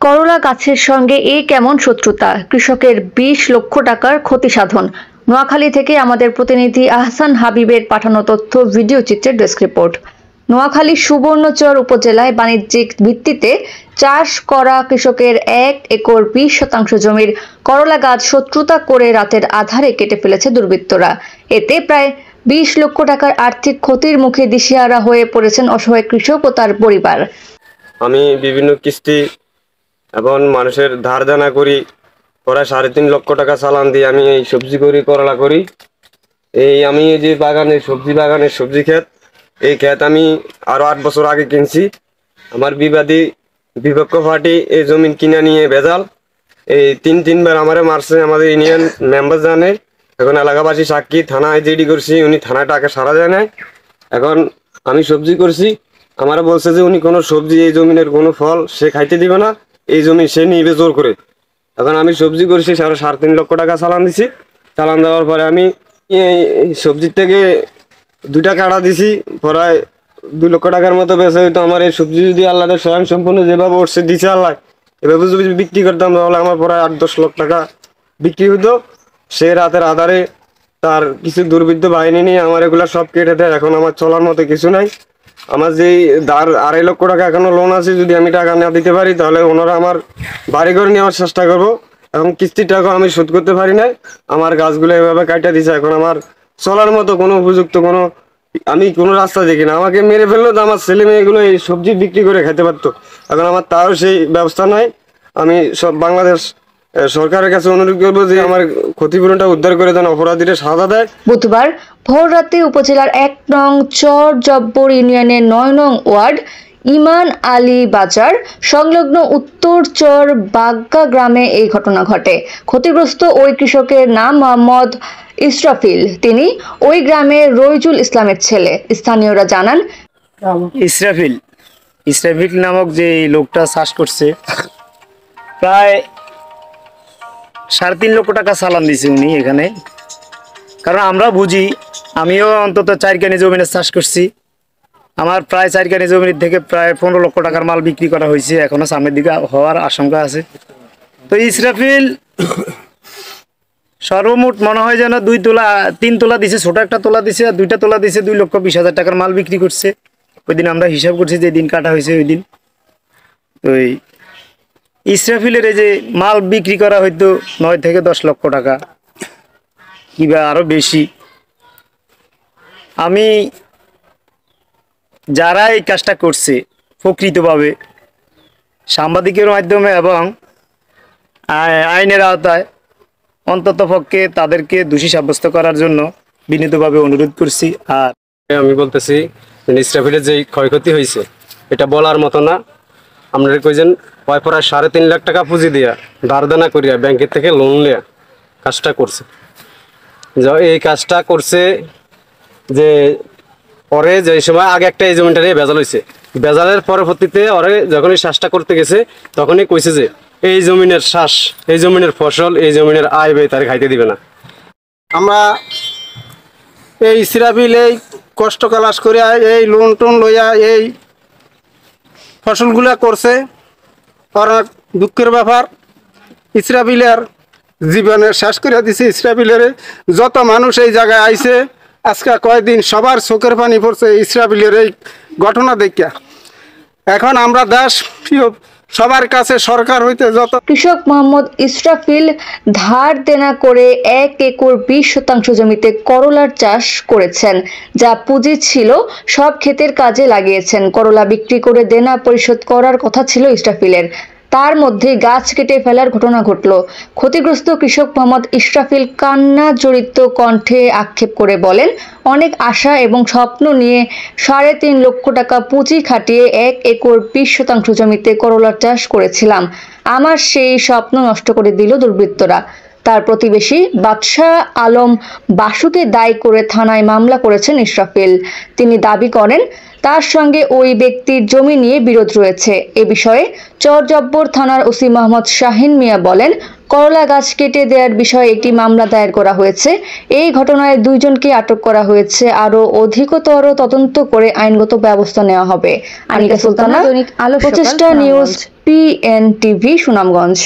করলা গাছের সঙ্গে এই কেমন শত্রুতা, কৃষকের ২০ লক্ষ টাকার ক্ষতি সাধন। নোয়াখালী থেকে আমাদের প্রতিনিধি আহসান হাবিবের পাঠানো তথ্য, ভিডিও চিত্রের ডেস্ক রিপোর্ট। নোয়াখালী সুবর্ণচর উপজেলায় বাণিজ্যিক ভিত্তিতে চাষ করা কৃষকের ১ একর ২০% জমির করলা গাছ শত্রুতা করে রাতের আধারে কেটে ফেলেছে দুর্বৃত্তরা। এতে প্রায় ২০ লক্ষ টাকার আর্থিক ক্ষতির মুখে দিশেহারা হয়ে পড়েছেন অসহায় কৃষক ও তার পরিবার। আমি বিভিন্ন কিস্তি এবং মানুষের ধার দেনা করি, প্রায় ৩.৫ লক্ষ টাকা চালান দিয়ে আমি এই সবজি করি, করলা করি। আমি এই যে বাগানের সবজি ক্ষেত, এই ক্ষেত আমি আরো ৮ বছর আগে কিনছি। আমার বিপক্ষ পার্টি এই জমিন কিনে নিয়ে ভেজাল এই তিনবার আমারে মারছে। আমাদের ইউনিয়ন মেম্বার জানে, এখন এলাকাবাসী সাক্ষী, থানায় জিডি করছি, উনি থানায় টাকা সারা দেয় নাই। এখন আমি সবজি করছি, আমারা বলছে যে উনি কোনো সবজি, এই জমিনের কোনো ফল সে খাইতে দিবে না, এই জমি সে নিবে জোর করে। এখন আমি সবজি করছি, ৩.৫ লক্ষ টাকা চালান দিছি। চালান দেওয়ার পরে আমি এই সবজির থেকে 2টা কাটা দিছি, প্রায় 2 লক্ষ টাকার মতো বেঁচে হইতো। আমার এই সবজি যদি আল্লাহর স্বয়ং সম্পূর্ণ যেভাবে উঠছে দিছে আল্লাহ, এভাবে যদি বিক্রি করতাম তাহলে আমার প্রায় ৮-১০ লক্ষ টাকা বিক্রি হইতো। সে রাতের আধারে তার কিছু দুর্বৃত্ত বাহিনী নিয়ে আমার এগুলা সব কেটে দেয়। এখন আমার চলার মতো কিছু নাই। আমার যেই ২.৫ লক্ষ টাকা এখনো লোন আছে, যদি আমি টাকা না দিতে পারি তাহলে ওনারা আমার বাড়ি ঘর নেওয়ার চেষ্টা করবো। এখন কিস্তির টাকা আমি শোধ করতে পারি নাই, আমার গাছগুলো এভাবে কাটা দিছে। এখন আমার চলার মতো কোনো উপযুক্ত আমি কোনো রাস্তা দেখি না। আমাকে মেরে ফেললো তো আমার ছেলে মেয়েগুলো এই সবজি বিক্রি করে খেতে পারতো। এখন আমার তাও সেই ব্যবস্থা নাই। আমি সব বাংলাদেশ সরকারের কাছে অনুরোধ করবো যে আমার ক্ষতিপূরণটা উদ্ধার করে দেন, অপরাধীরা সাজা দেয়। বুধবার ভোররাতে উপজেলার ১ নং চরজব্বর ইউনিয়নের ৯ নং ওয়ার্ড ইমান আলী বাজার সংলগ্ন উত্তর চর বাগ্গা গ্রামে এই ঘটনা ঘটে। ক্ষতিগ্রস্ত ওই কৃষকের নাম মোহাম্মদ ইসরাফিল। তিনি ওই গ্রামের রইজুল ইসলামের ছেলে। স্থানীয়রা জানান, ইসরাফিল নামক যে লোকটা চাষ করছে, প্রায় ৩.৫ লক্ষ টাকা চালান দিছে উনি এখানে। কারণ আমরা বুঝি, আমিও অন্তত ৪ কানি জমিনে চাষ করছি। আমার প্রায় ৪ কানি জমির থেকে প্রায় ১৫ লক্ষ টাকার মাল বিক্রি করা হয়েছে, এখনো সামনের দিকে হওয়ার আশঙ্কা আছে। তো ইসরাফিল সর্বমোট মনে হয় যেন ৩ তোলা দিছে, ছোট একটা তোলা দিছে, আর 2টা তোলা দিছে, ২,২০,০০০ টাকার মাল বিক্রি করছে। ওই দিন আমরা হিসাব করছি যে দিন কাটা হয়েছে ওই দিন। তো ইসরাফিলের এই যে মাল বিক্রি করা হয়তো ৯ থেকে ১০ লক্ষ টাকা কিংবা আরো বেশি। আমি যারা এই কাজটা করছে প্রকৃতভাবে সাংবাদিকের মাধ্যমে এবং আইনের আওতায় অন্তত পক্ষে তাদেরকে দোষী সাব্যস্ত করার জন্য বিনীতভাবে অনুরোধ করছি। আর আমি বলতেছি, ইসরাফিলের যে ক্ষয়ক্ষতি হয়েছে এটা বলার মতো না। আপনারা কইছেন প্রায় ৩.৫ লাখ টাকা পুঁজি দিয়া, ধার দেনা করিয়া, ব্যাংকের থেকে লোন নেয়া কাজটা করছে। এই কাজটা করছে যে পরে যে সময় আগে একটা এই জমিটা নিয়ে ভেজাল হয়েছে, ভেজালের পরবর্তীতে ওরে যখন এই চাষটা করতে গেছে তখনই কইছে যে এই জমিনের চাষ, এই জমিনের ফসল, এই জমিনের আয় ব্যয় তারা খাইতে দিবে না। আমরা এই ইসরাফিল এই কষ্ট কালাস করিয়া এই লোন টোন লইয়া এই ফসলগুলা করছে। অনেক দুঃখের ব্যাপার, ইসরাফিলের জীবনের শেষ করে দিছে। ইসরাফিলের যত মানুষ এই জায়গায় আইছে আজকে কয়েকদিন সবার চোখের পানি পড়ছে ইসরাফিলের এই ঘটনা দেখিয়া। এখন আমরা দেশ সবার কাছে সরকার হইতে যত কৃষক মোহাম্মদ ইসরাফিল ধার দেনা করে ১ একর ২০% জমিতে করলার চাষ করেছেন, যা পুঁজি ছিল সব ক্ষেতের কাজে লাগিয়েছেন। করলা বিক্রি করে দেনা পরিশোধ করার কথা ছিল ইসরাফিলের, তার মধ্যে গাছ কেটে ফেলার ঘটনা ঘটল। ক্ষতিগ্রস্ত কৃষক মোহাম্মদ ইসরাফিল কান্না জড়িত কণ্ঠে আক্ষেপ করে বলেন, অনেক আশা এবং স্বপ্ন নিয়ে ৩.৫ লক্ষ টাকা পুঁজি খাটিয়ে ১ একর ২০% জমিতে করলার চাষ করেছিলাম। আমার সেই স্বপ্ন নষ্ট করে দিল দুর্বৃত্তরা। তার প্রতিবেশী বাদশাহ আলম বাসুকে দায়ী করে থানায় মামলা করেছেন ইসরাফিল। তিনি দাবি করেন তার সঙ্গে ওই ব্যক্তির জমি নিয়ে বিরোধ রয়েছে। এ বিষয়ে চরজব্বর থানার ওসি মোহাম্মদ শাহিন মিয়া বলেন, করলা গাছ কেটে দেওয়ার বিষয়ে একটি মামলা দায়ের করা হয়েছে। এই ঘটনায় 2 জনকে আটক করা হয়েছে। আরো অধিকতর তদন্ত করে আইনগত ব্যবস্থা নেওয়া হবে। আনিকা সুলতানা, দৈনিক আলো, প্রচেষ্টা নিউজ, PNTV, সুনামগঞ্জ।